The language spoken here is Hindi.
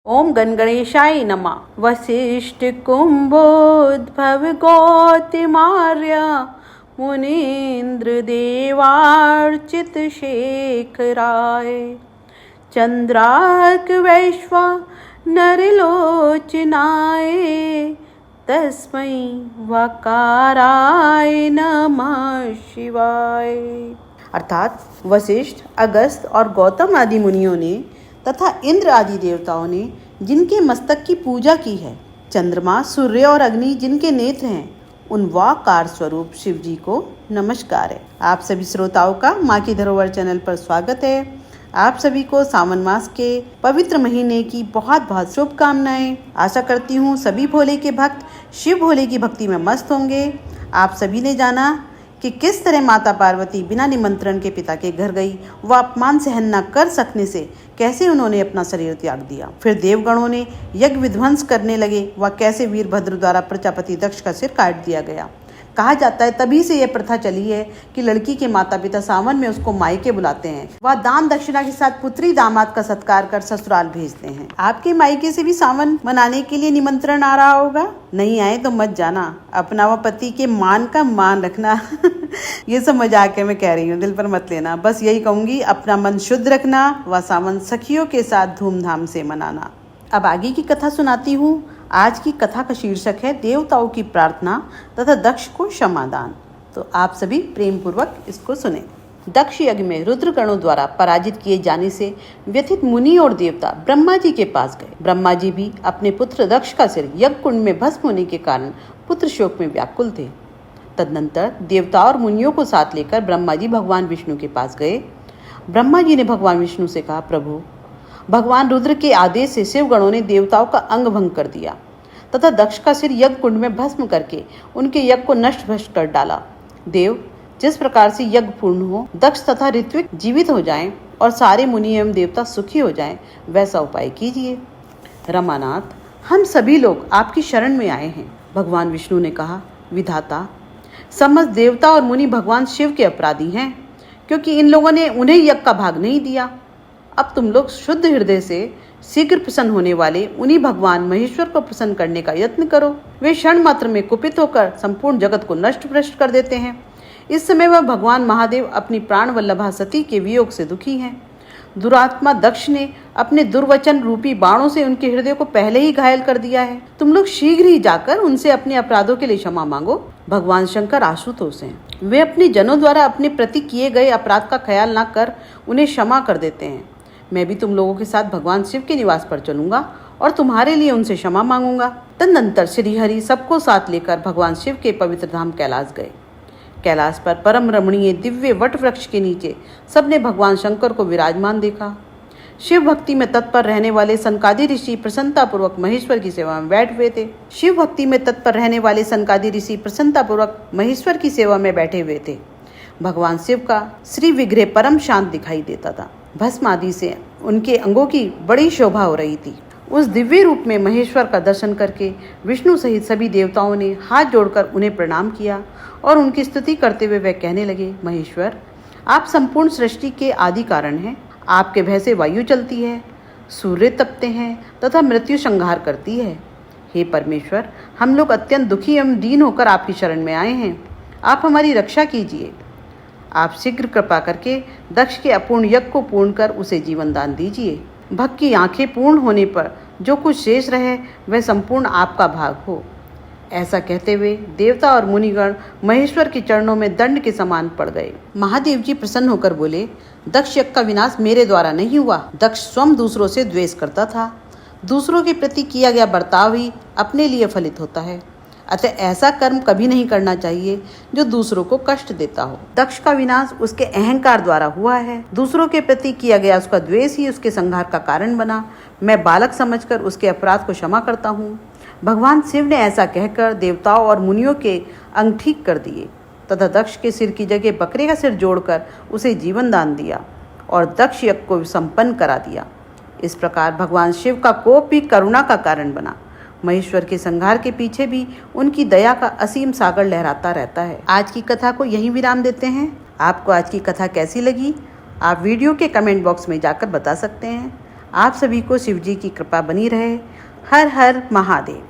ओम गणगणेशाय नमः। वसिष्ठ कुंभोद्भव गौतमार्य मुनीन्द्र देवार्चित शेखराय चंद्रार्क वैश्वा नरलोचनाय तस्मै वकाराय नमः शिवाय। अर्थात वशिष्ठ, अगस्त और गौतम आदि मुनियों ने तथा इंद्र आदि देवताओं ने जिनके मस्तक की पूजा की है, चंद्रमा, सूर्य और अग्नि जिनके नेत्र हैं, उन वाकार स्वरूप शिव जी को नमस्कार है। आप सभी श्रोताओं का माँ की धरोहर चैनल पर स्वागत है। आप सभी को सावन मास के पवित्र महीने की बहुत बहुत शुभकामनाएं। आशा करती हूँ सभी भोले के भक्त शिव भोले की भक्ति में मस्त होंगे। आप सभी ने जाना कि किस तरह माता पार्वती बिना निमंत्रण के पिता के घर गई, वह अपमान सहन न कर सकने से कैसे उन्होंने अपना शरीर त्याग दिया। फिर देवगणों ने यज्ञ विध्वंस करने लगे, वह कैसे वीरभद्र द्वारा प्रजापति दक्ष का सिर काट दिया गया। कहा जाता है तभी से यह प्रथा चली है कि लड़की के माता पिता सावन में उसको मायके बुलाते हैं। वह दान दक्षिणा के साथ पुत्री दामाद का सत्कार कर ससुराल भेजते हैं। आपके मायके से भी सावन मनाने के लिए निमंत्रण आ रहा होगा। नहीं आए तो मत जाना, अपना व पति के मान का मान रखना। ये सब मजाक है, मैं कह रही हूँ, दिल पर मत लेना। बस यही कहूंगी, अपना मन शुद्ध रखना व सावन सखियों के साथ धूमधाम से मनाना। अब आगे की कथा सुनाती हूँ। आज की कथा का शीर्षक है देवताओं की प्रार्थना तथा दक्ष को क्षमादान। तो आप सभी प्रेम पूर्वक इसको सुने। दक्ष यज्ञ में रुद्र गणों द्वारा पराजित किए जाने से व्यथित मुनि और देवता ब्रह्मा जी के पास गए। ब्रह्मा जी भी अपने पुत्र दक्ष का सिर यज्ञ कुंड में भस्म होने के कारण पुत्र शोक में व्याकुल थे। तदनंतर देवता और मुनियों को साथ लेकर ब्रह्मा जी भगवान विष्णु के पास गए। ब्रह्मा जी ने भगवान विष्णु से कहा, प्रभु, भगवान रुद्र के आदेश से शिव गणों ने देवताओं का अंग भंग कर दिया तथा दक्ष का सिर यज्ञ कुंड में भस्म करके उनके यज्ञ को नष्ट भ्रष्ट कर डाला। देव, जिस प्रकार से यज्ञ पूर्ण हो, दक्ष तथा ऋत्विक जीवित हो जाएं और सारे मुनि एवं देवता सुखी हो जाएं, वैसा उपाय कीजिए। रमानाथ, हम सभी लोग आपकी शरण में आए हैं। भगवान विष्णु ने कहा, विधाता, समस्त देवता और मुनि भगवान शिव के अपराधी हैं, क्योंकि इन लोगों ने उन्हें यज्ञ का भाग नहीं दिया। अब तुम लोग शुद्ध हृदय से शीघ्र प्रसन्न होने वाले उन्हीं भगवान महेश्वर को प्रसन्न करने का यत्न करो। वे क्षण मात्र में कुपित होकर संपूर्ण जगत को नष्ट भ्रष्ट कर देते हैं। इस समय वह भगवान महादेव अपनी प्राण वल्लभा सती के वियोग से दुखी हैं। दुरात्मा दक्ष ने अपने दुर्वचन रूपी बाणों से उनके हृदय को पहले ही घायल कर दिया है। तुम लोग शीघ्र ही जाकर उनसे अपने अपराधों के लिए क्षमा मांगो। भगवान शंकर आशुतोष हैं। वे अपने जनों द्वारा अपने प्रति किए गए अपराध का ख्याल न कर उन्हें क्षमा कर देते हैं। मैं भी तुम लोगों के साथ भगवान शिव के निवास पर चलूंगा और तुम्हारे लिए उनसे क्षमा मांगूंगा। तदनंतर श्री हरि सबको साथ लेकर भगवान शिव के पवित्र धाम कैलाश गए। कैलाश पर परम रमणीय दिव्य वट वृक्ष के नीचे सबने भगवान शंकर को विराजमान देखा। शिव भक्ति में तत्पर रहने वाले सनकादि ऋषि प्रसन्नता पूर्वक महेश्वर की सेवा में बैठ हुए थे। शिव भक्ति में तत्पर रहने वाले सनकादि ऋषि प्रसन्नता पूर्वक महेश्वर की सेवा में बैठे हुए थे। भगवान शिव का श्री विग्रह परम शांत दिखाई देता था। भस्म आदि से उनके अंगों की बड़ी शोभा हो रही थी। उस दिव्य रूप में महेश्वर का दर्शन करके विष्णु सहित सभी देवताओं ने हाथ जोड़कर उन्हें प्रणाम किया और उनकी स्तुति करते हुए वे कहने लगे, महेश्वर, आप संपूर्ण सृष्टि के आदि कारण हैं। आपके भय से वायु चलती है, सूर्य तपते हैं तथा मृत्यु संहार करती है। हे परमेश्वर, हम लोग अत्यंत दुखी एवं दीन होकर आपकी शरण में आए हैं। आप हमारी रक्षा कीजिए। आप शीघ्र कृपा करके दक्ष के अपूर्ण यज्ञ को पूर्ण कर उसे जीवन दान दीजिए। भक्त की आंखें पूर्ण होने पर जो कुछ शेष रहे वह संपूर्ण आपका भाग हो। ऐसा कहते हुए देवता और मुनिगण महेश्वर के चरणों में दंड के समान पड़ गए। महादेव जी प्रसन्न होकर बोले, दक्ष यज्ञ का विनाश मेरे द्वारा नहीं हुआ। दक्ष स्वयं दूसरों से द्वेष करता था। दूसरों के प्रति किया गया बर्ताव ही अपने लिए फलित होता है। अतः ऐसा कर्म कभी नहीं करना चाहिए जो दूसरों को कष्ट देता हो। दक्ष का विनाश उसके अहंकार द्वारा हुआ है। दूसरों के प्रति किया गया उसका द्वेष ही उसके संहार का कारण बना। मैं बालक समझकर उसके अपराध को क्षमा करता हूँ। भगवान शिव ने ऐसा कहकर देवताओं और मुनियों के अंग ठीक कर दिए तथा दक्ष के सिर की जगह बकरे का सिर जोड़कर उसे जीवन दान दिया और दक्ष यज्ञ को संपन्न करा दिया। इस प्रकार भगवान शिव का कोप भी करुणा का कारण बना। महेश्वर के संहार के पीछे भी उनकी दया का असीम सागर लहराता रहता है। आज की कथा को यहीं विराम देते हैं। आपको आज की कथा कैसी लगी, आप वीडियो के कमेंट बॉक्स में जाकर बता सकते हैं। आप सभी को शिव जी की कृपा बनी रहे। हर हर महादेव।